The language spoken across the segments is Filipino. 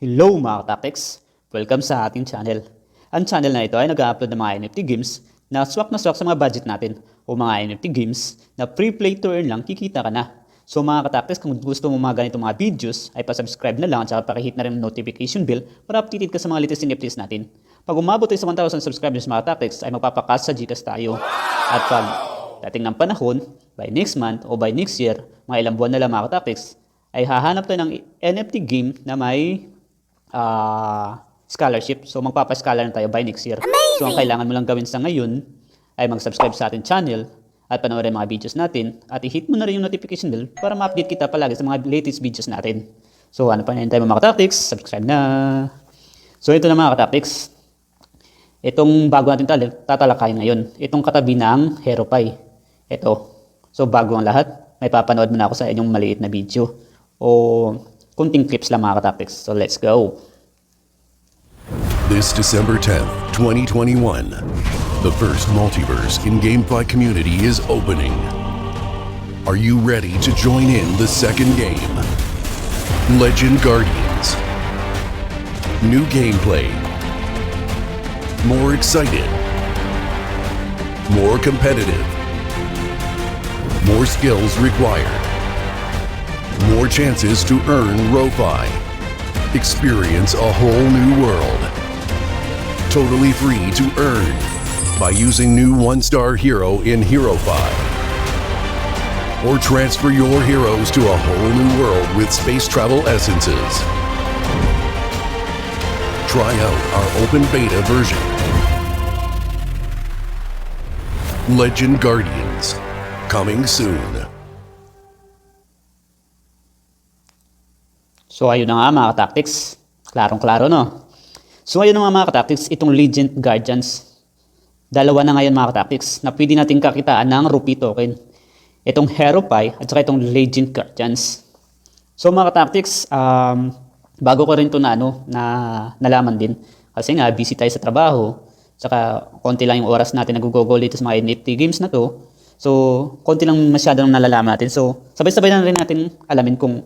Hello mga tactics! Welcome sa ating channel. Ang channel na ito ay nag-upload ng mga NFT games na swak sa mga budget natin o mga NFT games na free play to earn lang kikita ka na. So mga tactics, kung gusto mo mga ganito mga videos ay pa-subscribe na lang at saka pakihit na rin ang notification bell para updated ka sa mga latest NFTs natin. Pag umabot tayo sa 1,000 subscribers mga tactics ay magpapakas sa Gcash tayo. At pag dating ng panahon, by next month o by next year, mga ilang buwan na lang mga tactics, ay hahanap tayo ng NFT game na may scholarship. So magpapa-scholar na tayo by next year. Amazing! So ang kailangan mo lang gawin sa ngayon ay mag-subscribe sa ating channel at panoorin mga videos natin at i-hit mo na rin yung notification bell para ma-update kita palagi sa mga latest videos natin. So ano pa hinihintay mo mga tactics? Subscribe na! So ito na mga tactics. Itong bago natin tatalakayin ngayon. Itong katabi ng HeroPie. Ito. So bago ang lahat, may papanood muna ako sa inyong maliit na video o kunting clips lang mga tactics. So let's go! This December 10th, 2021, the first multiverse in GameFi community is opening. Are you ready to join in the second game? Legend Guardians. New gameplay. More excited. More competitive. More skills required. More chances to earn RoFi. Experience a whole new world. Totally free to earn by using new one-star hero in HeroFi. Or transfer your heroes to a whole new world with space travel essences. Try out our open beta version. Legend Guardians, coming soon. So ayun na nga mga tactics. Klarong-klaro no? So ayun na nga mga tactics, itong Legend Guardians. Dalawa na ngayon mga tactics na pwede natin kakitaan ng Rupee token. Itong HeroPie at saka itong Legend Guardians. So mga tactics, bago ko rin ito na nalaman din. Kasi nga busy tayo sa trabaho. Saka konti lang yung oras natin nag-google dito sa mga NFT games na to. So konti lang masyadong nalalaman natin. So sabay-sabay na rin natin alamin kung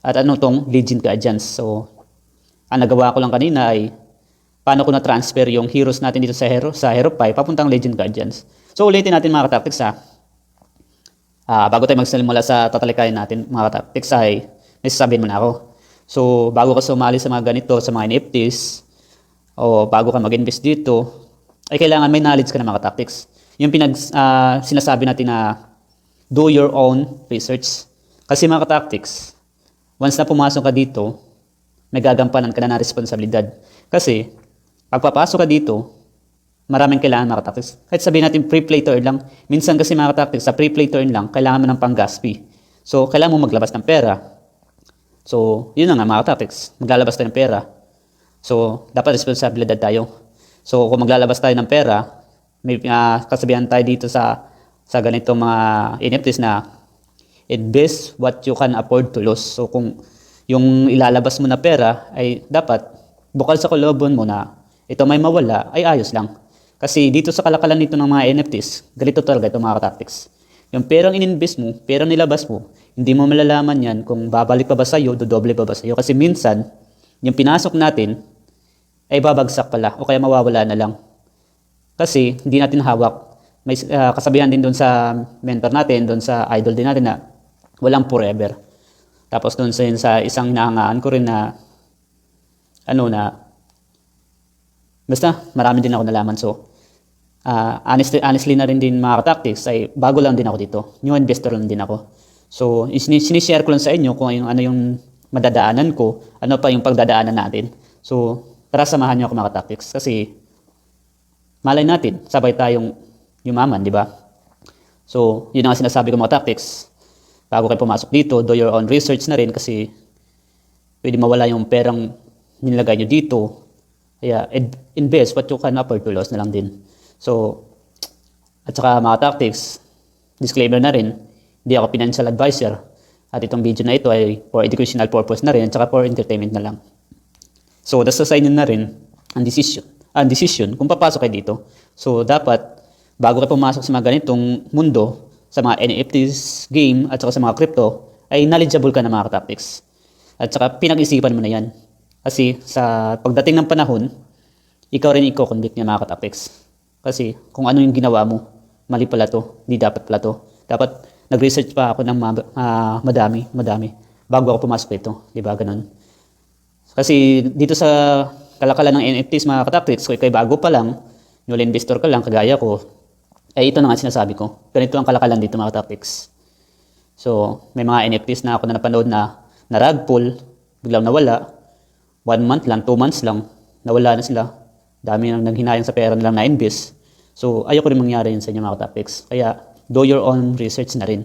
at ano tong Legend Guardians. So ang nagawa ko lang kanina ay paano ko na-transfer yung heroes natin dito sa HeroPie papuntang Legend Guardians. So ulitin natin mga tactics ha. Bago tayo magsimula sa tatalikayin natin mga tactics ay may sasabihin muna ako. So bago ka sumali sa mga ganito, sa mga NFTs o bago ka mag-invest dito, ay kailangan may knowledge ka ng mga tactics. Yung sinasabi natin na do your own research. Kasi mga tactics, once na pumasok ka dito, may gagampanan ka na ng responsibilidad. Kasi pag papasok ka dito, maraming kailangan mga tactics. Kahit sabihin natin free play to earn lang. Minsan kasi mga tactics, sa free play to earn lang, kailangan mo ng pang-gas fee. So, kailangan mo maglabas ng pera. So, yun na nga mga tactics. Maglalabas tayo ng pera. So, dapat responsibilidad tayo. So, kung maglalabas tayo ng pera, may kasabihan tayo dito sa ganitong mga NFTs na invest what you can afford to lose. So, kung yung ilalabas mo na pera ay dapat bukal sa kalooban mo na ito may mawala, ay ayos lang. Kasi dito sa kalakalan nito ng mga NFTs, ganito talaga itong mga tactics. Yung perang ininvest mo, perang nilabas mo, hindi mo malalaman yan kung babalik pa ba sa'yo, dodoble pa ba sa'yo. Kasi minsan, yung pinasok natin, ay babagsak pala o kaya mawawala na lang. Kasi hindi natin hawak. May kasabihan din doon sa mentor natin, doon sa idol din natin na walang forever. Tapos doon sa isang inahangaan ko rin na basta marami din ako nalaman. So honestly na rin din mga tactics ay bago lang din ako dito. New investor lang din ako. So sinishare ko lang sa inyo kung ano yung madadaanan ko, ano pa yung pagdadaanan natin. So tara samahan niyo ako mga tactics kasi malay natin sabay tayong yumaman, di ba? So yun ang sinasabi ko mga tactics. Bago kayo pumasok dito, do your own research na rin kasi pwede mawala yung perang nilagay nyo dito. Kaya invest what you can afford to lose na lang din. So, at saka mga tactics, disclaimer na rin, hindi ako financial advisor. At itong video na ito ay for educational purpose na rin at saka for entertainment na lang. So, nasa sa inyo na rin ang decision kung papasok kayo dito. So, dapat, bago kayo pumasok sa mga ganitong mundo, sa mga NFTs, game, at saka sa mga crypto, ay knowledgeable ka na mga tactics. At saka pinag-isipan mo na yan. Kasi sa pagdating ng panahon, ikaw rin i-convict niya mga ka-tactics. Kasi kung ano yung ginawa mo, mali pala to, hindi dapat pala to. Dapat nag-research pa ako ng madami bago ako pumasok ito, di ba ganun? Kasi dito sa kalakalan ng NFTs mga ka-tactics, kung ikay bago pa lang, newly investor ka lang, kagaya ko, ito na nga sinasabi ko. Ganito ang kalakalan dito mga ka-tactics. So, may mga NFTs na ako na napanood na rug pull, biglang nawala. 1 month lang, 2 months lang, nawala na sila. Dami nang naghinayang sa pera nilang na-invest. So, ayoko rin mangyari yun sa inyo mga topics. Kaya, do your own research na rin.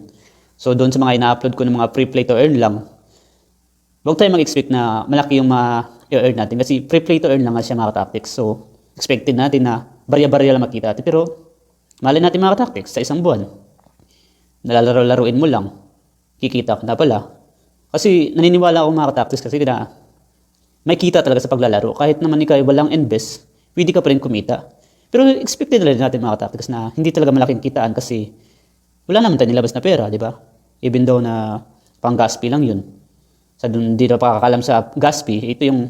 So, doon sa mga ina-upload ko ng mga free play to earn lang, huwag tayo mag-expect na malaki yung ma-earn natin. Kasi free play to earn lang nga siya mga topics. So, expected natin na barya-barya lang makita natin. Pero, mali natin mga topics sa isang buwan. Nalalaro-laruin mo lang. Kikita ka na pala. Kasi, naniniwala ako mga topics kasi na may kita talaga sa paglalaro. Kahit naman ikaw ay walang invest, pwede ka pa rin kumita. Pero expected na rin natin mga tactics na hindi talaga malaking kitaan kasi wala naman tayo nilabas na pera, di ba? Even though na pang gas fee lang yun. Sa dun, hindi na pakakalam sa gas fee, ito yung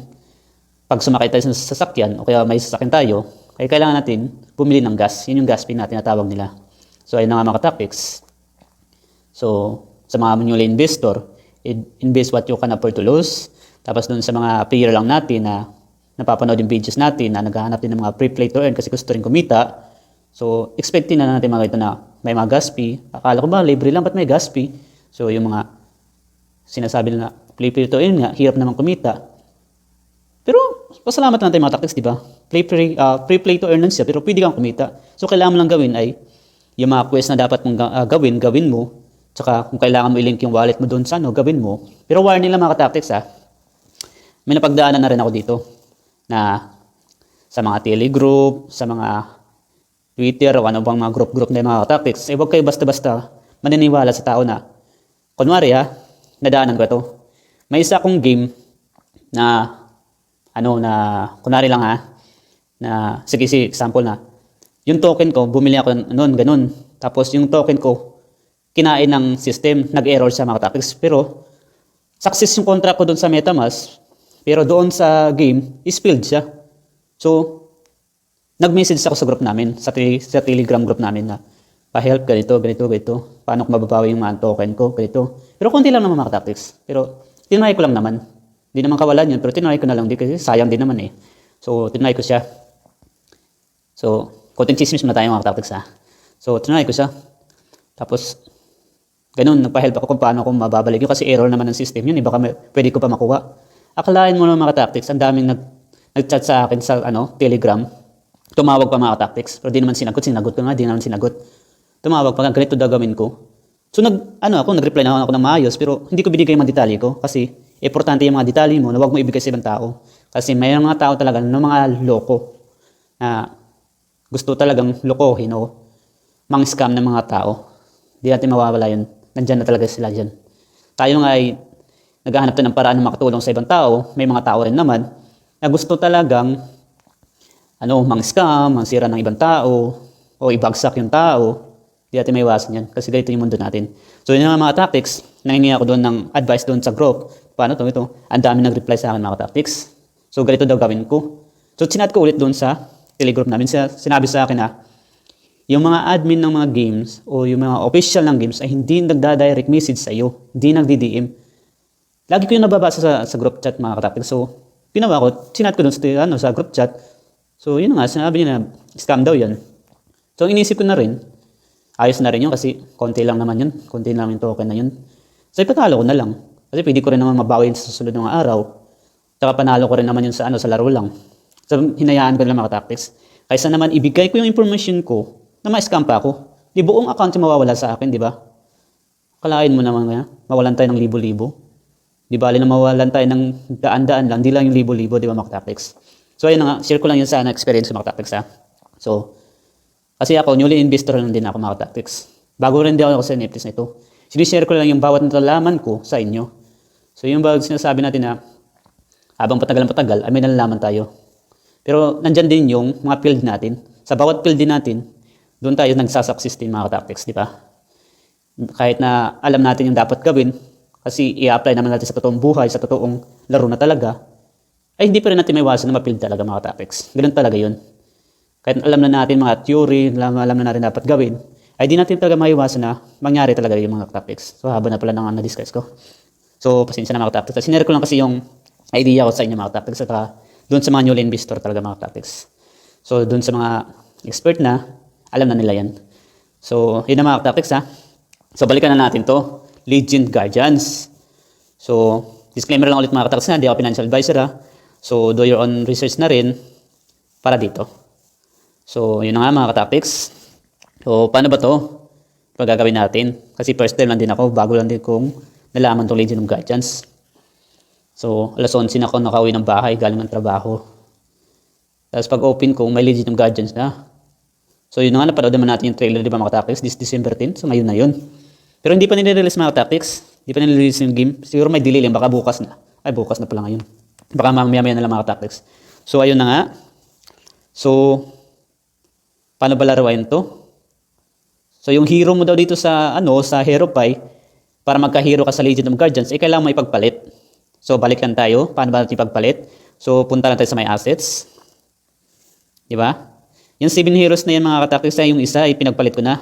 pag sumakay tayo sa sasakyan o kaya may sasakyan tayo, ay kailangan natin bumili ng gas. Yun yung gas fee natin na tawag nila. So ayun na nga mga tactics. So sa mga newly investor, invest what you can afford to lose. Tapos dun sa mga player lang natin na napapanood yung videos natin na naghahanap din ng mga free play to earn kasi gusto rin kumita. So, expecting na natin mga ito na may mga gas fee. Akala ko ba, libre lang, ba't may gas fee? So, yung mga sinasabi na free play to earn nga, hirap naman kumita. Pero, pasalamat natin mga tactics, di ba? Free play to earn lang siya, pero pwede kang kumita. So, kailangan mo lang gawin ay yung mga quest na dapat mong gawin mo. Tsaka, kung kailangan mo i-link yung wallet mo doon sa gawin mo. Pero warning lang mga tactics may napagdaanan na rin ako dito na sa mga telegroup, sa mga Twitter o ano bang mga group na mga tactics, huwag kayo basta-basta maniniwala sa tao na, kunwari nadaanan ko ito. May isa akong game na, kunwari lang na, sige, example na, yung token ko, bumili ako noon, ganun. Tapos yung token ko, kinain ng system, nag-error siya mga tactics. Pero, success yung contract ko doon sa MetaMask, pero doon sa game, is-filled siya. So, nag-message ako sa group namin, sa Telegram group namin na, pa-help, ganito. Paano ko mababawi yung mga token ko, ganito. Pero konti lang naman mga tactics. Pero, tinry ko lang naman. Hindi naman kawalan yun, pero tinry ko na lang. Kasi sayang din naman eh. So, tinry ko siya. So, konting chismis na tayo mga tactics So, tinry ko siya. Tapos, ganun, nagpa-help ako kung paano ko mababalik yun. Kasi error naman ng system yun. Baka pwede ko pa makuha. Akalain mo ng mga tactics, ang daming nag-chat sa akin sa Telegram. Tumawag pa mga tactics, pero di naman sinagot ko nga, di naman sinagot. Tumawag pa, ganito daw gawin ko. So nag-reply na ako ng maayos, pero hindi ko binigay yung mga detalye ko kasi importante yung mga detalye mo na huwag mo ibigay sa ibang tao. Kasi may mga tao talaga ng mga loko na gusto talagang lokohin o mang-scam ng mga tao. Di natin mawawala yun. Nandyan na talaga sila dyan. Tayo nga ay naghahanap tayo ng paraan na makatulong sa ibang tao. May mga tao rin naman na gusto talagang mang-scam, mangsira ng ibang tao, o ibagsak yung tao. Hindi natin may iwasan yan kasi ganito yung mundo natin. So yun yung mga tactics. Nangingi ako doon ng advice doon sa group. Paano ito? Ang dami nag-reply sa akin mga tactics. So ganito daw gawin ko. So chinat ko ulit doon sa telegroup namin. Sinabi sa akin na yung mga admin ng mga games o yung mga official ng games ay hindi nagda-direct message sa iyo. Hindi nagdi-DM. Lagi ko yung nababasa sa group chat mga katapik. So, ginawa ko, sinat ko dun sa group chat. So, yun nga, sinabi niya na scam daw yun. So, inisip ko na rin. Ayos na rin yun kasi konti lang naman yun. Konti lang yung token na yun. So, ipatalo ko na lang. Kasi pwede ko rin naman mabawi sa susunod ng araw. Tsaka panalo ko rin naman yun sa laro lang. So, hinayaan ko lang mga tactics. Kaysa naman ibigay ko yung information ko na ma-scam pa ako. Di buong account yung mawawala sa akin, di ba? Kalain mo naman nga, mawalan tayo ng libo-libo. Di bali na mawalan tayo ng daan-daan lang, di lang yung libo-libo, di ba mga tactics? So ayun nga, share ko lang yun sa experience ko mga tactics So, kasi ako, newly investor lang din ako mga tactics. Bago rin din ako sa NFTs na ito. Sinishare ko lang yung bawat nalalaman ko sa inyo. So yung bawat sinasabi natin na habang patagal, may nalalaman tayo. Pero nandyan din yung mga field natin. Sa bawat field din natin, doon tayo nagsasucceed din mga tactics, di ba? Kahit na alam natin yung dapat gawin, kasi i-apply naman natin sa totoong buhay, sa totoong laro na talaga, ay hindi pa rin natin maiwasan na ma-fail talaga mga tactics. Ganun talaga yun. Kahit alam na natin mga theory, alam na natin dapat gawin, ay di natin talaga maiwasan na mangyari talaga yung mga tactics. So haba na pala ng na-discuss ko. So pasensya na mga tactics. Sinare ko lang kasi yung idea ko sa inyo mga tactics at doon sa mga new investor talaga mga tactics. So doon sa mga expert na, alam na nila yan. So yun na mga tactics ha. So balikan na natin to. Legend Guardians. So disclaimer lang ulit mga tactics na, hindi ako financial advisor ha. So do your own research na rin para dito. So yun na nga mga tactics. So paano ba to? Pagagawin natin. Kasi first time lang din ako, bago lang din kong nalaman to Legend of Guardians. So alas 11 na ako nakauwi ng bahay galing ng trabaho. Tapos pag open ko, may Legend of Guardians na. So yun na nga, napanood naman natin yung trailer, di ba mga tactics, this December 10. So ngayon na yun. Pero hindi pa nire-release mga tactics. Hindi pa nire-release yung game. Siguro may delay lang, baka bukas na. Ay, bukas na pala ngayon. Baka mamaya na lang mga tactics. So ayun na nga. So, paano ba laruin to? So yung hero mo daw dito sa, sa Hero Pie, para magka-hero ka sa Legend of Guardians, kailangan mo ipagpalit. So balikan tayo. Paano ba natin ipagpalit? So punta lang tayo sa my assets. Di ba? Yung 7 heroes na yan mga tactics, yung isa ay pinagpalit ko na.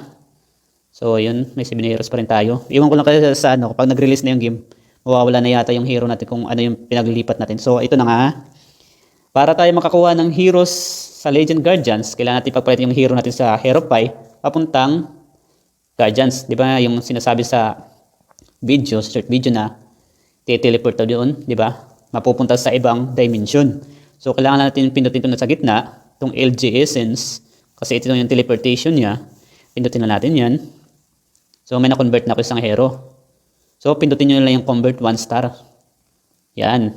So, yun, may 7 heroes pa rin tayo. Iwan ko lang kasi sa kapag nag-release na yung game, mawawala na yata yung hero natin kung ano yung pinaglilipat natin. So, ito na nga. Para tayo makakuha ng heroes sa Legend Guardians, kailangan natin pagpalit yung hero natin sa Hero Pie, papuntang Guardians. Di ba? Yung sinasabi sa video, short video na, teleport daw doon, di ba? Mapupunta sa ibang dimension. So, kailangan natin pindutin ito na sa gitna, itong LG Essence, kasi ito yung teleportation niya. Pindutin na natin yan. So, may na-convert na ako isang hero. So, pindutin nyo lang yung convert 1 star. Yan.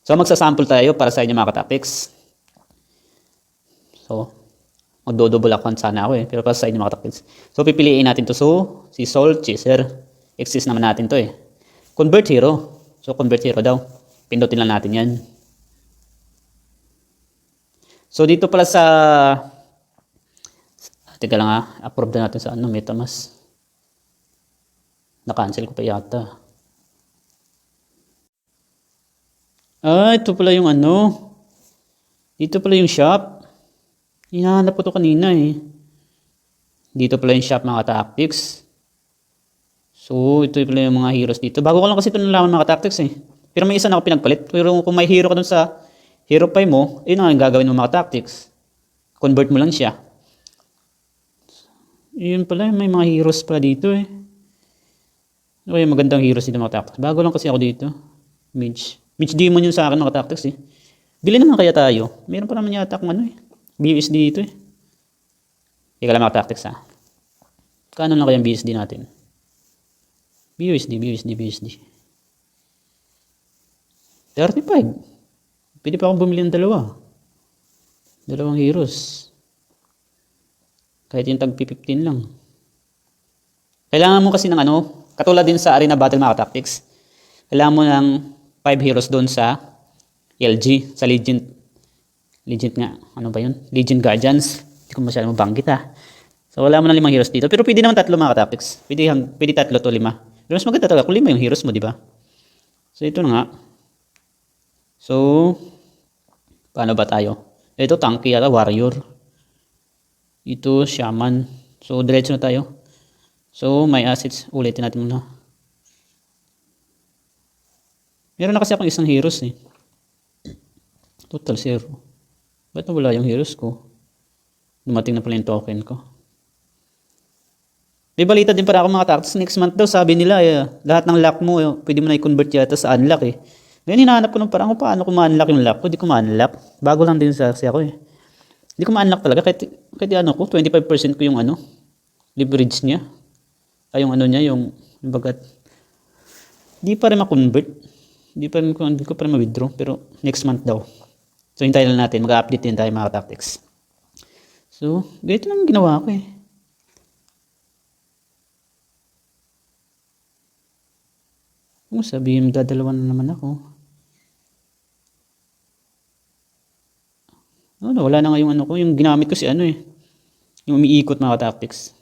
So, magsasample tayo para sa inyo mga tactics. So, magdo-double account sana ako pero para sa inyo mga tactics. So, pipiliin natin to. So, si Soul Chaser. Exist naman natin to Convert hero. So, convert hero daw. Pindutin lang natin yan. So, dito pala sa teka lang approve na natin sa MetaMask. Na-cancel ko pa yata. Ito pala yung dito pala yung shop. Hinahanap ko to kanina Dito pala yung shop mga tactics. So, ito pala yung mga heroes dito. Bago ko lang kasi ito nalaman mga tactics Pero may isa na ako pinagpalit. Pero kung may hero ka dun sa Hero Pie mo, yun ang gagawin mo mga tactics. Convert mo lang siya. Yun pala, may mga heroes pala dito Okay, magandang heroes dito mga tactics. Bago lang kasi ako dito. Mage Demon yun sa akin mga tactics Bili naman kaya tayo. Meron pa naman yata kung BUSD dito Ika lang mga tactics Kano lang kaya ang BUSD natin? BUSD. 35. Pwede pa akong bumili ng dalawang heroes. Kahit yung tag 15 lang. Kailangan mo kasi ng katulad din sa Arena Battle mga tactics. Kailangan mo ng 5 heroes doon sa LG, sa Legend nga. Ano ba yun? Legend Guardians. Hindi ko masyadong mabanggit So wala mo ng 5 heroes dito. Pero pwede naman 3 mga tactics. Pwede 3 to 5. Pero mas maganda talaga kung 5 yung heroes mo, di ba? So ito na nga. So, paano ba tayo? Ito tanky yata, warrior. Ito shaman. So, diretso na tayo. So, my assets. Ulitin natin muna. Meron na kasi akong isang heroes Total 0. Ba't wala yung heroes ko? Dumating na pala yung token ko. May balita din para ako mga tactics. Next month daw, sabi nila, lahat ng luck mo, pwede mo na i-convert yata sa unlock Ngayon, hinahanap ko ng parang paano ko ma-unlock yung lock ko. Di ko ma-unlock. Bago lang din kasi ako Di ko ma-unlock talaga. Kahit 25% ko yung leverage niya. Ay, yung niya, yung bagat. Di pa rin ma-convert. Di ko pa rin ma-withdraw. Pero next month daw. So, hintayin lang natin. Mag-update din tayo mga tactics. So, ganito lang ginawa ko Kung sabihin, dadalawa na naman ako. Wala na nga yung ko. Yung ginamit ko si yung umiikot mga tactics.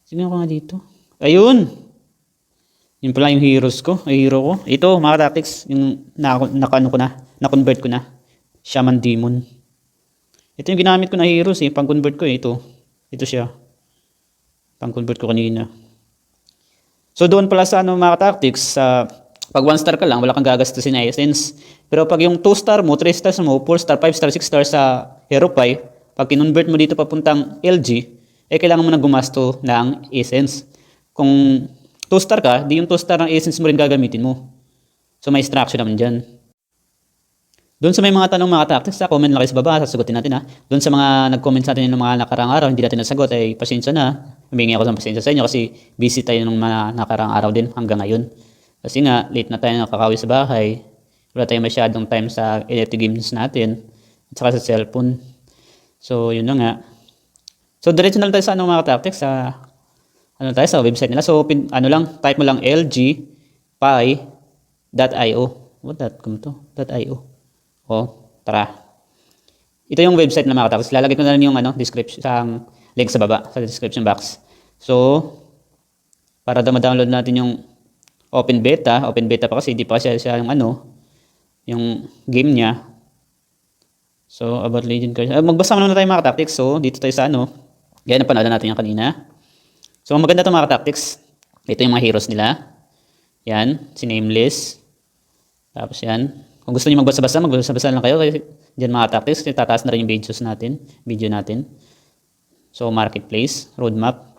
Sino ko nga dito? Ayun! Yun pala yung heroes ko, hero ko. Ito, mga tactics, yung na-convert ko na. Shaman Demon. Ito yung ginamit ko na heroes eh, pang-convert ko eh, ito. Ito siya. Pang-convert ko kanina. So doon pala sa mga tactics, pag 1 star ka lang, wala kang gagastusin na essence. Pero pag yung 2 star mo, 3 stars mo, 4 star, 5 star, 6 star sa Hero Pie, pag kinonvert mo dito papuntang LG, eh kailangan mo na gumasto ng essence. Kung 2 star ka, di yung 2 star ng essence mo rin gagamitin mo. So may instruction naman dyan. Doon sa may mga tanong mga tactics, comment lang kayo sa baba, sasagutin natin ha. Doon sa mga nag-comment sa atin ng mga nakarang araw, hindi natin nasagot, ay pasensya na. Humingi ako ng pasensya sa inyo kasi busy tayo ng mga nakarang araw din hanggang ngayon. Kasi nga, late na tayo nakakawi sa bahay. Wala tayong masyadong time sa electric games natin at saka sa cellphone. So, yun na nga. So, diretso na lang tayo sa mga tactics sa sa website nila. So, type mo lang lgpi.io. What.com to? .io. O, tara. Ito yung website na mga tactics. Lalagay ko na lang yung description, link sa baba, sa description box. So, para ma-download natin yung open beta pa kasi hindi pa siya yung game niya. So, about Legend Cards. Magbasa muna tayo mga tactics. So, dito tayo sa yan, napanood natin yung kanina. So, maganda itong mga tactics. Ito yung mga heroes nila. Yan, si Nameless. Tapos yan. Kung gusto niyo magbasa-basa lang kayo. Kasi dyan mga tactics, tataas na rin yung video natin. So, marketplace, roadmap,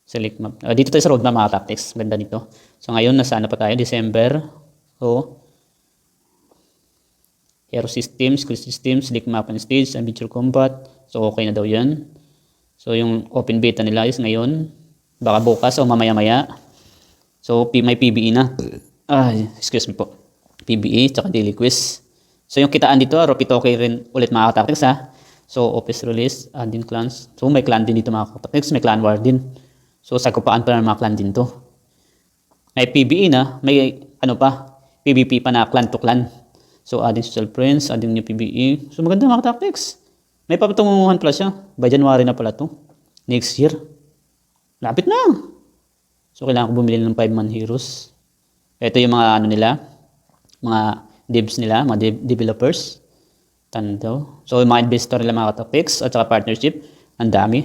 select map. Dito tayo sa roadmap mga tactics. Ganda nito. So, ngayon, nasa pa tayo? December. So, Hero System, Skill System, Select Map and Stage, Adventure Combat. So, okay na daw yan. So, yung open beta nila is ngayon. Baka bukas o mamaya-maya. So, may PBE na. Excuse me po. PBE, tsaka daily quiz. So, yung kitaan dito, Ropitoke rin ulit mga tactics ha. So, office release, adding clans. So, may clan din dito mga tactics. May clan war din. So, sagupaan pa ng mga clan din to. May PBE na. May PVP pa na clan to clan. So, adding social friends, adding new PBE. So, maganda mga tactics. May papatunguhan pala siya. By January na pala to. Next year. Lapit na. So, kailangan ko bumili ng 5-man heroes. Ito yung mga nila. Mga devs nila. Mga developers. Tandaw. So, yung mga investor nila mga tactics at saka partnership. Ang dami.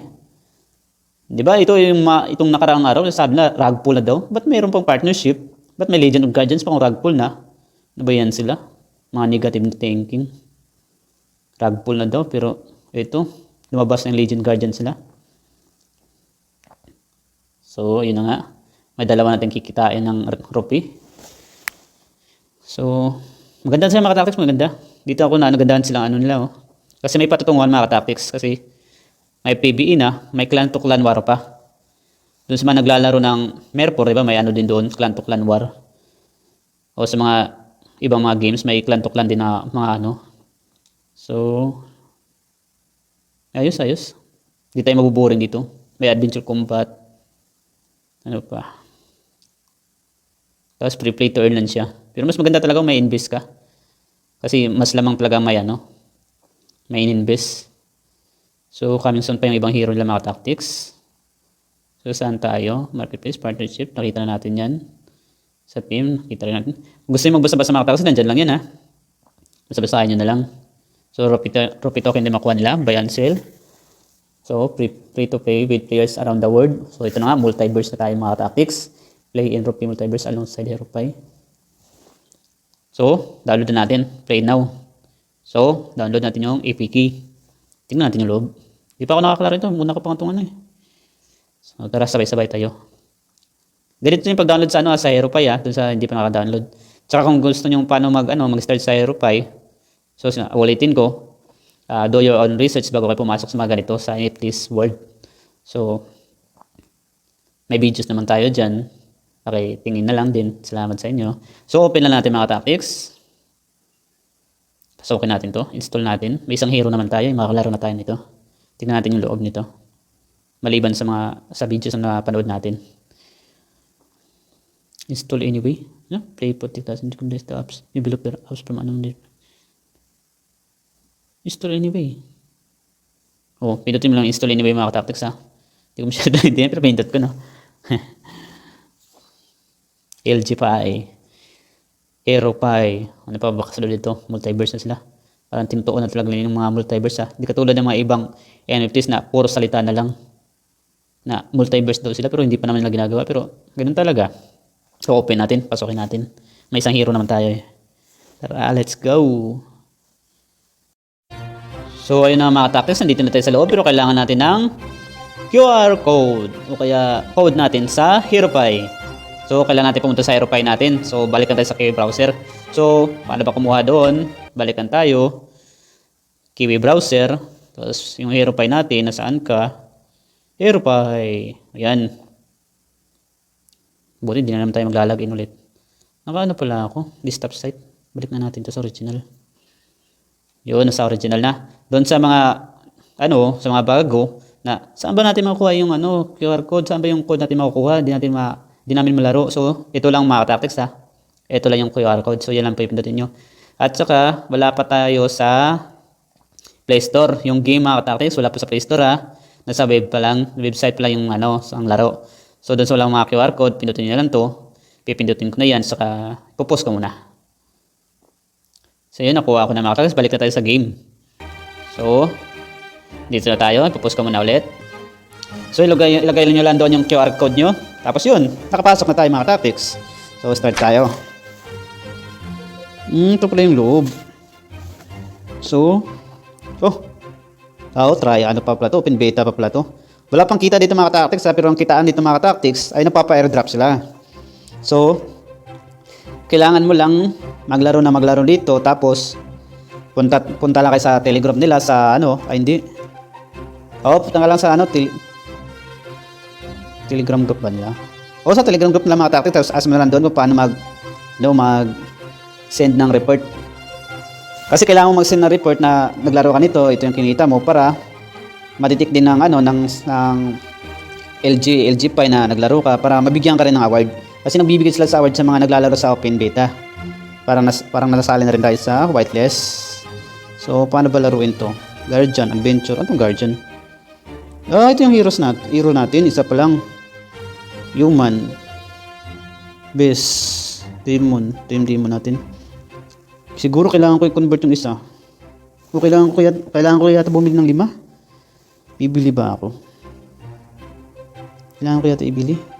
Diba? Ito yung itong nakaraang araw. Sabi na, rug pull na daw. Ba't mayroon pang partnership? Ba't may Legend of Guardians pang rug pull na? Ano ba yan sila? Mga negative thinking. Rug pull na daw, pero ito, lumabas ng Legend Guardian sila. So, yun na nga. May dalawa natin kikitain ng rupee. So, maganda sila mga tactics, maganda. Dito ako nagandahan silang nila. Kasi may patutunguhan mga tactics. Kasi may PBE na, may clan to clan war pa. Doon sa mga naglalaro ng Merpor, diba? May din doon, clan to clan war. O sa mga ibang mga games, may clan to clan din na mga So, ayos. Hindi tayo mabuboring dito. May adventure combat. Ano pa? Tapos free play to earn lang siya. Pero mas maganda talaga kung may invest ka. Kasi mas lamang talaga may may invest. So, coming soon pa yung ibang hero nila mga tactics. So, saan tayo? Marketplace, partnership. Nakita na natin yan. Sa team, nakita rin natin. Kung gusto nyo magbasa-basa mga tactics, nandyan lang yan ha. Basa-basahin nyo na lang. So, Rupee token din makuha nila. Buy and sell. So, free to play with players around the world. So, ito na nga. Multiverse na tayo mga tactics. Play in Rupee Multiverse alongside Hero Pie. So, download na natin. Play now. So, download natin yung APK. Tingnan natin yung loob. Di pa ako nakaklaro ito. Muna ko pang itong So, tara, sabay-sabay tayo. Ganito yung pag-download sa Hero Pie dun sa hindi pa naka-download. Tsaka kung gusto nyo paano mag-start sa Hero Pie, so, ulitin ko, do your own research bago kayo pumasok sa mga ganito sa NFTs world. So, may videos naman tayo dyan. Okay, tingin na lang din. Salamat sa inyo. So, open lang natin mga topics. Pasukin natin to. Install natin. May isang hero naman tayo. Makakalaro na tayo nito. Tingnan natin yung loob nito. Maliban sa videos na napanood natin. Install anyway. Play protect doesn't condense the apps. Developer apps from unknown. Install anyway. Pindutin mo lang install anyway mga tactics ha. Hindi ko masyado naintindihan pero pinindot ko LG Pi, Aero Pi, ano pa ba kasunod dito? Multiverse na sila. Parang tinutuon na talaga yung mga multiverse ha. Hindi katulad ng mga ibang NFTs na puro salita na lang. Na multiverse daw sila pero hindi pa naman nila ginagawa. Pero ganun talaga. So open natin, pasukin natin. May isang hero naman tayo eh. Tara, let's go! So ayun na mga tactics, nandito na tayo sa loob pero kailangan natin ng QR code o kaya code natin sa HeroPie. So kailangan natin pumunta sa HeroPie natin. So balikan tayo sa Kiwi browser. So paano ba kumuha doon? Balikan tayo. Kiwi browser. Tapos yung HeroPie natin, nasaan ka? HeroPie. Ayan. Buti hindi na naman tayo maglalagin ulit. Nakaano pala ako? Desktop site. Balik na natin to sa original. Yun, nasa original na. Doon sa mga, sa mga bago, na saan ba natin makukuha yung QR code? Saan ba yung code natin makukuha? Di namin malaro. So, ito lang mga tactics ha. Ito lang yung QR code. So, yan lang po ipindutin nyo. At saka, wala pa tayo sa Play Store. Yung game mga tactics, wala pa sa Play Store ha. Nasa web pa lang. Website pa lang yung ang laro. So, doon sa walang mga QR code, pindutin nyo lang to. Pipindutin ko na yan. Saka, ipopost ko muna. So yun, nakuha ko na mga tactics. Balik na tayo sa game. So, dito na tayo. Ipopost ko muna ulit. So, ilagay nyo lang doon yung QR code nyo. Tapos yun, nakapasok na tayo mga tactics. So, start tayo. Ito pala yung loob. So, try. Ano pa pala to? Open beta pa pala to. Wala pang kita dito mga tactics ha, pero ang kitaan dito mga tactics ay napapa-airdrop sila. So, kailangan mo lang maglaro dito tapos punta lang kayo sa Telegram nila sa hindi. Punta ka lang sa Telegram group ba nila? Sa Telegram group nila mga tactics tapos ask mo na lang doon kung paano mag-send ng report. Kasi kailangan mo mag-send ng report na naglaro ka nito, ito yung kinita mo para matitik din ng LG Pi na naglaro ka para mabigyan ka rin ng award. Kasi nagbibigay sila sa award sa mga naglalaro sa open beta. Parang nasasali na rin tayo sa whitelist. So, paano ba laruin to? Guardian, Adventure. Anong Guardian? Ito yung hero natin. Isa pa lang. Human. Beast. Demon. Demon natin. Siguro kailangan ko i-convert yung isa. O kailangan ko yata bumili ng 5? Bibili ba ako? Kailangan ko yata ibili.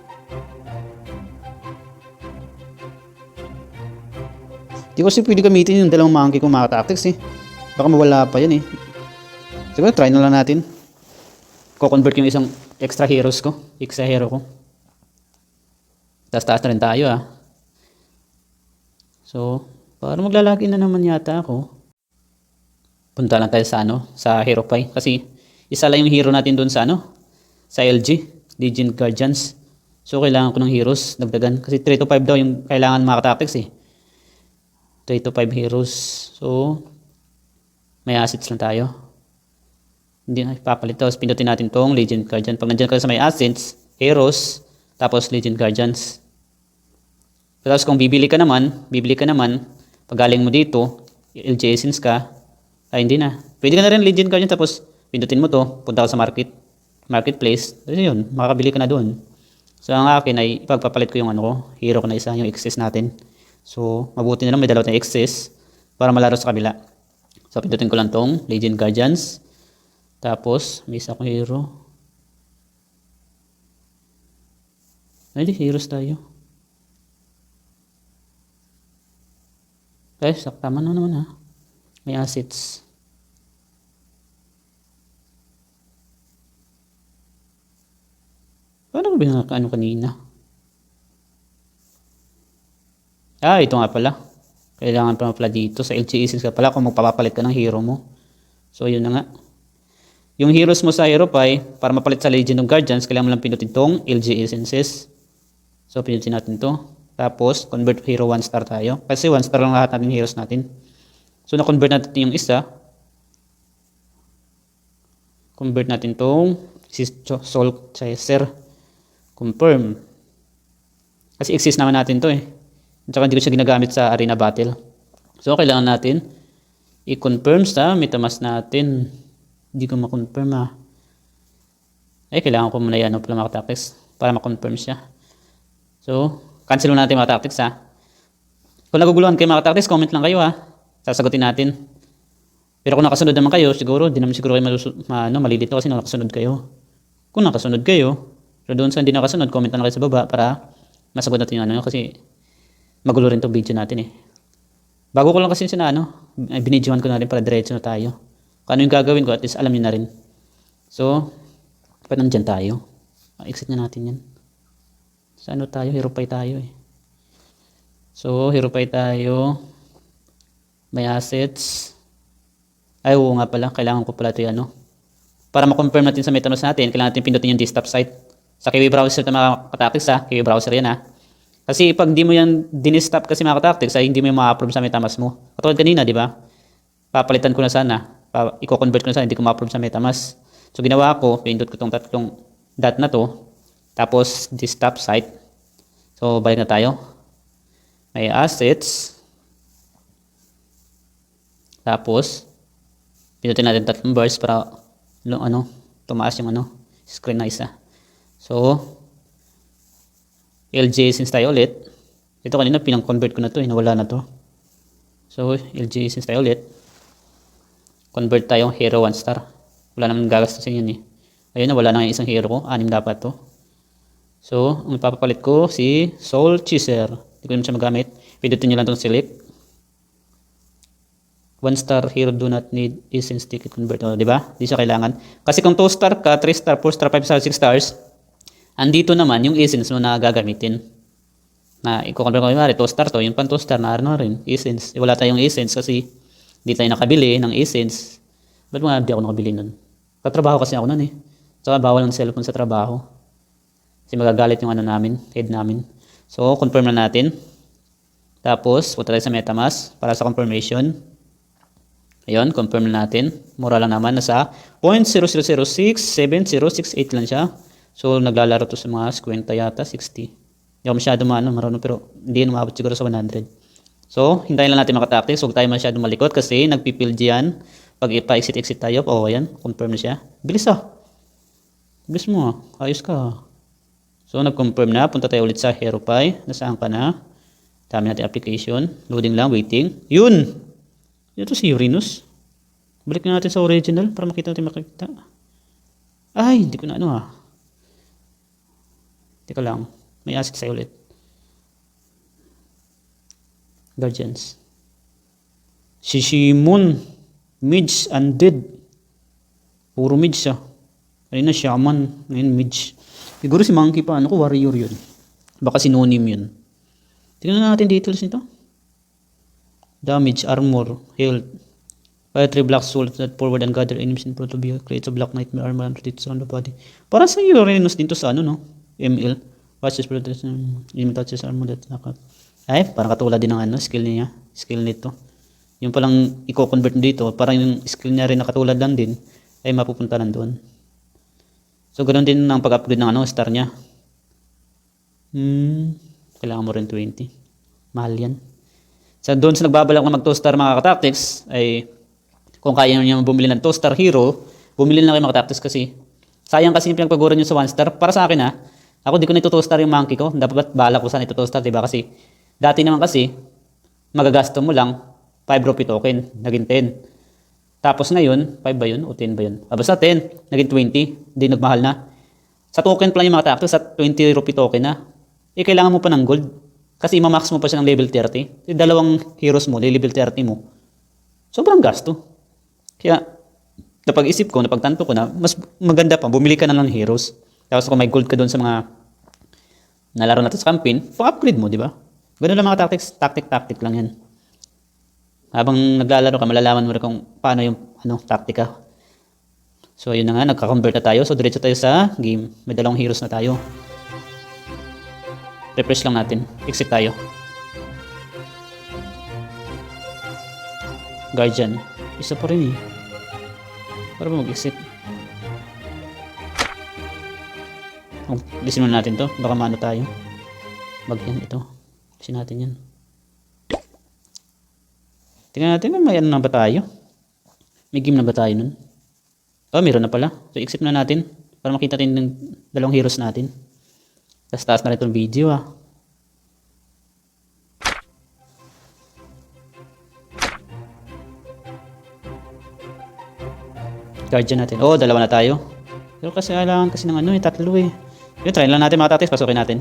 Di ko kasi pwede gamitin yung dalawang monkey kong mga tactics eh. Baka mawala pa yan eh. Siguro try na lang natin. Ko-convert yung isang extra heroes ko. Extra hero ko. Taas-taas na rin tayo ah. So, para maglalagin na naman yata ako. Punta lang tayo sa HeroPie. Kasi isa lang yung hero natin doon sa sa LG. Legend Guardians. So, kailangan ko ng heroes. Dagdagan. Kasi 3 to 5 daw yung kailangan mga tactics eh. 3 to 5 heroes. So, may assets lang tayo. Hindi na ipapalit. Tapos pindutin natin tong Legend Guardian. Pag nandiyan ka sa may assets, heroes, tapos Legend Guardians. Tapos kung bibili ka naman, pag galing mo dito, LG Essence ka, ay hindi na. Pwede ka na rin Legend Guardian tapos pindutin mo to, punta ka sa marketplace. Kasi yun, makakabili ka na doon. So, ang akin ay ipagpapalit ko yung hero ko na isa, yung excess natin. So, mabuti na lang may dalawa tayong excess para malaro sa kabila. So, pindutin ko lang tong Legend Guardians. Tapos, may isa akong hero. Ay, heroes tayo. Guys, tama na naman ha. May assets. Paano ko binaka kanina? Ito nga pala. Kailangan pa pala dito sa LG Essence ka pala kung magpapapalit ka ng hero mo. So, yun na nga. Yung heroes mo sa HeroPie, para mapalit sa Legend of Guardians, kailangan mo lang pinutin tong LG Essences. So, pinutin natin to. Tapos, convert hero 1 star tayo. Kasi 1 star lang lahat natin heroes natin. So, na-convert natin yung isa. Convert natin tong Soul Chaser. Confirm. Kasi exist naman natin to eh. At saka hindi ko siya ginagamit sa arena battle. So, kailangan natin i-confirm sa MetaMask natin. Hindi ko ma-confirm kailangan ko muna yan pala mga tactics para ma-confirm siya. So, cancel muna natin mga tactics ha. Kung naguguluhan kayo mga tactics, comment lang kayo ha. Sasagutin natin. Pero kung nakasunod naman kayo, siguro, di naman siguro kayo malilito kasi nakasunod kayo. Kung nakasunod kayo, pero doon sa hindi nakasunod, comment lang kayo sa baba para masagot natin yung ano kasi magulo rin itong video natin eh. Bago ko lang kasi siya binidyohan ko na rin para diretso na tayo. Kung ano yung gagawin ko, at least alam niyo na rin. So, dapat nandyan tayo. Exit na natin yan. Sa ano tayo? Hero pie tayo eh. So, hero pie tayo. May assets. Ay, oo nga pala. Kailangan ko pala ito yan, Para ma-confirm natin sa MetaMask natin, kailangan natin pindutin yung desktop site. Sa Kiwi browser na mga katactics ha. Kiwi browser yan ha. Kasi pag di mo yan dinistop kasi mga katactics, ay hindi mo yung ma-approve sa MetaMask mo. Katulad kanina, di ba? Papalitan ko na sana. I-convert ko na sana, hindi ko ma-approve sa MetaMask. So, ginawa ko, pindot ko itong tatlong dot na to. Tapos, desktop site. So, balik na tayo. May assets. Tapos, pindutin natin tatlong bars para tumaas yung screen na isa. So, LJ since tayo ulit. Ito kanina pinang-convert ko na to, nawala na to. So, LJ since tayo ulit. Convert tayong hero 1 star. Wala naman gagastusin yun eh. Ayun na, wala na yung isang hero ko. 6 dapat to. So, ang ipapapalit ko si Soul Chaser. Hindi ko naman siya magamit. Pindutin nyo lang itong select. 1 star hero do not need essence ticket convert. Diba? Hindi siya kailangan. Kasi kung 2 star ka, 3 star, 4 star, 5 star, 6 stars, andito naman yung essence mo na gagamitin. Na i-convert ko yung 2 star to, yung pan 2 star na rin, essence. Wala tayong essence kasi hindi tayo nakabili ng essence. Ba't mga hindi ako nakabili nun? Katrabaho kasi ako nun eh. Saka bawal ng cellphone sa trabaho. Kasi magagalit yung head namin. So, confirm na natin. Tapos, punta tayo sa MetaMask para sa confirmation. Ayun, confirm na natin. Mura lang naman, nasa 0.00067068 lang siya. So, naglalaro to sa mga 50 yata, 60. Hindi ako masyado marunong pero hindi umabot siguro sa 100. So, hintayin lang natin mga tactics. Huwag tayo masyado malikot kasi nagpipil dyan. Pag ipa-exit-exit tayo, ayan, confirm na siya. Bilis Bilis mo ayos ka. So, nag-confirm na. Punta tayo ulit sa Hero Pie. Nasaan ka na? Dami natin application. Loading lang, waiting. Yun! Ito si Uranus. Balik na natin sa original para makita. Ay, hindi ko na Teka lang. May asset sa'yo ulit. Guardians. Si Shimon. Mage, Undead. Puro mage siya. Ayun na, Shaman. Ngayon, mage. Siguro si Monkey pa. Warrior yun. Baka synonym yun. Tingnan natin details nito. Damage, armor, health. Fire 3 black souls that forward and gather enemies in front of you. Creates a black nightmare armor and rotates on the body. Para sa Uranus dito sa ML. Watches protection. Limit touches armor that knockout. Ay, parang katulad din ng skill niya. Skill nito. Yung palang i-convert dito, parang yung skill niya rin na katulad lang din, ay mapupunta lang doon. So, ganoon din ang pag-upgrade ng star niya. Kailangan mo rin 20. Mahal yan. So, doon sa nagbabalak na mag 2 star mga katactics, ay kung kaya nyo bumili ng 2 star hero, bumili na kayo mga katactics kasi sayang kasi yung pinagpagura nyo sa 1 star. Para sa akin ako di ko na ito 2 star yung monkey ko. Dapat balak ko sana ito 2 star, diba? Kasi dati naman kasi, magagasto mo lang 5 rupee token, naging 10. Tapos ngayon, 5 ba yun? O 10 ba yun? Basta 10, naging 20, hindi nagmahal na. Sa token plan yung mga tactics, sa 20 rupee token na. Kailangan mo pa ng gold. Kasi imamax mo pa siya ng level 30. Yung dalawang heroes mo, level 30 mo. Sobrang gasto. Kaya, napag-isip ko, napagtanto ko na, mas maganda pa, bumili ka na lang heroes. Tapos kung may gold ka doon sa mga nalaro natin sa campaign, pa-upgrade mo, di ba? Ganun lang mga tactics, tactic lang yan. Habang naglalaro ka, malalaman mo rin kung paano yung taktika. So, ayun na nga, nagka-convert na tayo. So, diretso tayo sa game. May dalawang heroes na tayo. Refresh lang natin. Exit tayo. Guardian. Isa pa rin eh. Para ba mag-exit? Lisin mo natin to. Baka maano tayo. Bagyan ito. Lisin natin yan. Tingnan natin may na ba tayo? May game na ba tayo nun? Meron na pala. So, exit na natin para makita natin ng dalawang heroes natin. Taas na rin itong video Guardian natin. Oh, dalawa na tayo. Pero kasi kailangan kasi ng ano eh, tatlo eh. Yun, try lang natin mga tactics, pasukin natin.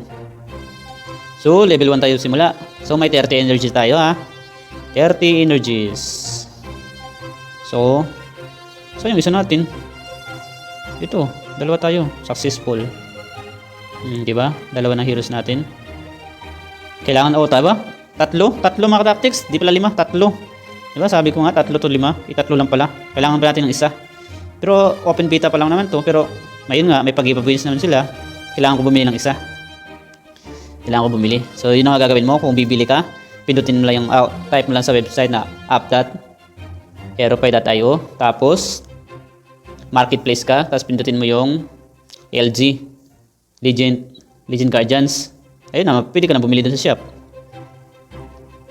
So, level 1 tayo simula. So, may 30 energies tayo ha. 30 energies. So yung isa natin. Ito, dalawa tayo. Successful. Di ba? Dalawa ng heroes natin. Kailangan ba? Tatlo mga tactics. Di pala 5, tatlo. Di ba? Sabi ko nga, 3 to 5. Itatlo lang pala. Kailangan pa natin ng isa. Pero open beta pa lang naman to. Pero ngayon nga, may pag-giveaways naman sila. Kailangan ko bumili ng isa. So yun ang gagawin mo. Kung bibili ka, pindutin mo lang yung type mo lang sa website na app.heropie.io. Tapos marketplace ka, tapos pindutin mo yung LG Legend Guardians. Ayun na, pwede ka na bumili dun sa shop.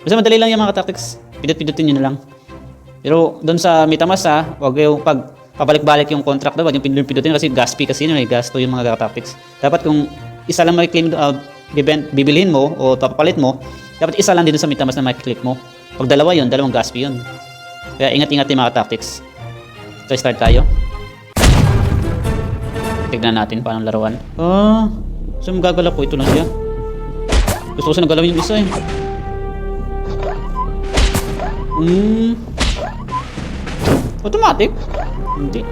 Basta madali lang yung mga tactics. Pindutin nyo na lang. Pero dun sa MetaMask wag yung pag pabalik-balik yung contract daw, wag yung pindutin kasi gas fee kasi yun, gasto yung mga tactics. Dapat kung isa lang may-claim bibilhin mo o papapalit mo, dapat isa lang din sa MetaMask na makiklik mo. Pag dalawa yun, dalawang gas fee yun. Kaya ingat-ingat yung mga tactics. So start tayo. Tignan natin paano laruan. So magagala ko, ito lang siya. Gusto ko siya nagalawin yung isa eh. Automatic? Hindi.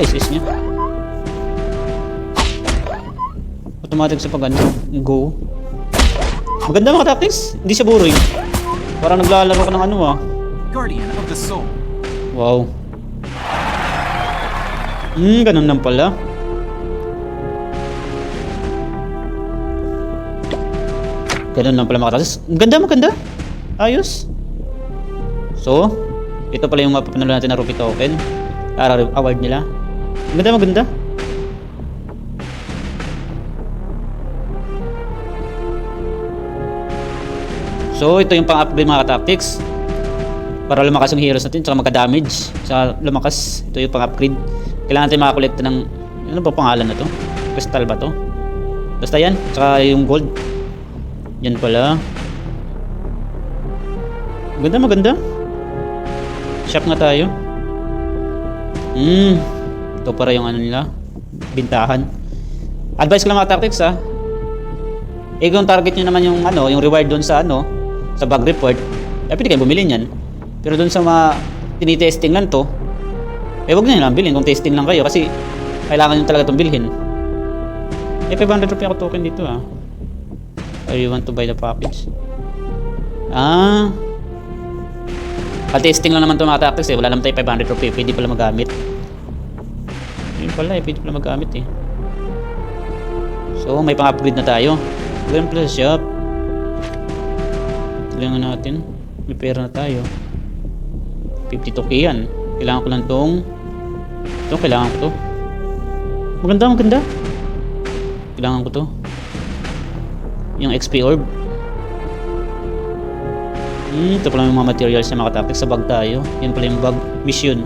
Isis niya. Automatic sa pag go. Maganda mga tactics. Hindi siya boring. Parang naglalaro ka ng Guardian of the Soul. Wow. Ganun lang pala. Ganun lang pala mga tactics. Maganda. Ayos. So, ito pala yung mapapanalo natin na rupee token. Award nila. Maganda. So, ito yung pang-upgrade mga tactics. Para lumakas yung heroes natin, tsaka magka-damage. Tsaka lumakas. Ito yung pang-upgrade. Kailangan natin makakolekta ng... Ano ba pangalan na to? Crystal ba to? Basta yan. Tsaka yung gold. Yan pala. Maganda. Shop nga tayo. Ito para yung nila. Bintahan. Advice ko lang mga tactics kung target nyo naman yung reward doon sa sa bug report, pwede kayo bumili niyan. Pero doon sa mga tinitesting lang to, wag nyo lang bilhin kung testing lang kayo kasi kailangan nyo talaga itong bilhin. 500 rupiah ako token dito Or you want to buy the package? Testing lang naman ito mga tactics wala naman tayo 500 rupiah, pwede pala magamit. Yun pala pwede pala magamit So may pang-upgrade na tayo. Ganun pala sa shop. Kailangan natin, may pera na tayo. 52k yan. Kailangan ko lang kailangan ko to. Maganda. Kailangan ko to. Yung XP orb. Ito pala yung mga materials na mga tactics sa bag tayo. Yan pala yung bag mission.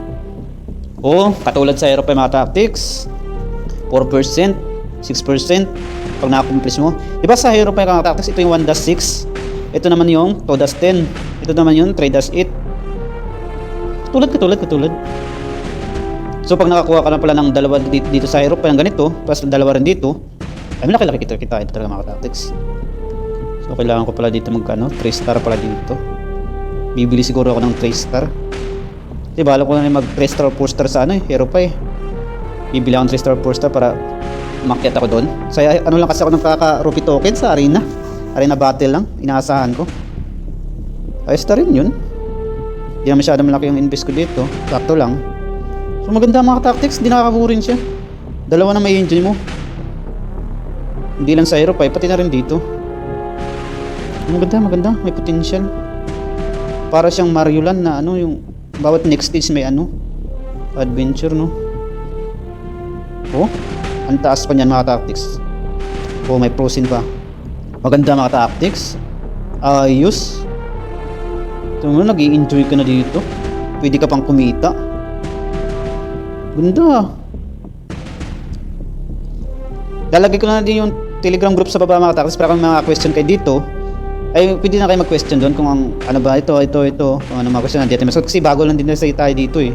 Katulad sa Heropie mga tactics. 4%, 6% pag na-accomplish mo. Diba sa Heropie mga tactics, ito yung 1-6. Ito naman yung 2-10. Ito naman yung 3-8. Katulad. So pag nakakuha ka na pala ng dalawa dito sa Heropie ng ganito, tapos dalawa rin dito, ay malaki-laki kita ito talaga mga tactics. So kailangan ko pala dito 3 star pala dito. Bibili siguro ako ng 3 star. Diba alam ko na mag 3 star 4 star sa Heropie. Bibili ako ng 3 star 4 star para makyat ako doon. So lang kasi ako ng kaka-rupee token sa arena battle lang, inaasahan ko. Ayos na rin yun. Hindi na masyadong malaki yung invest ko dito, sakto lang. So maganda mga tactics, hindi nakakaburin siya. Dalawa na may engine mo. Hindi lang sa Heropie, pati na rin dito. Maganda, may potential. Para siyang Mario Land na yung bawat next stage may adventure ang taas pa niyan mga tactics. May prosin pa. Maganda mga tactics. Ayos. Nag-i-enjoy ka na dito. Pwede ka pang kumita. Ganda. Lalagay ko na din yung Telegram group sa baba mga tactics para kung mga question kayo dito, ay pwede na kayo mag-question doon kung ano ba ito, kung ano mga question natin. Kasi bago lang din tayo dito eh.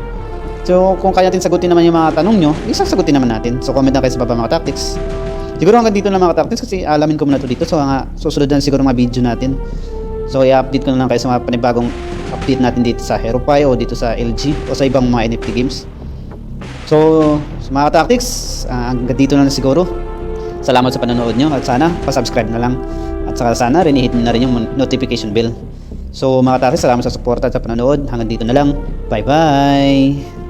So kung kaya natin sagutin naman yung mga tanong nyo, sagutin naman natin. So comment na kayo sa baba mga tactics. Siguro hanggang dito na mga tactics kasi alamin ko muna to dito. So susunod na siguro mga video natin. So i-update ko na lang kayo sa mga panibagong update natin dito sa HeroPie o dito sa LG o sa ibang mga NFT games. So sa mga tactics, hanggang dito na siguro. Salamat sa panonood nyo at sana pa-subscribe na lang. At saka sana rin i-hit na rin yung notification bell. So mga tactics, salamat sa suporta at sa panonood. Hanggang dito na lang. Bye bye!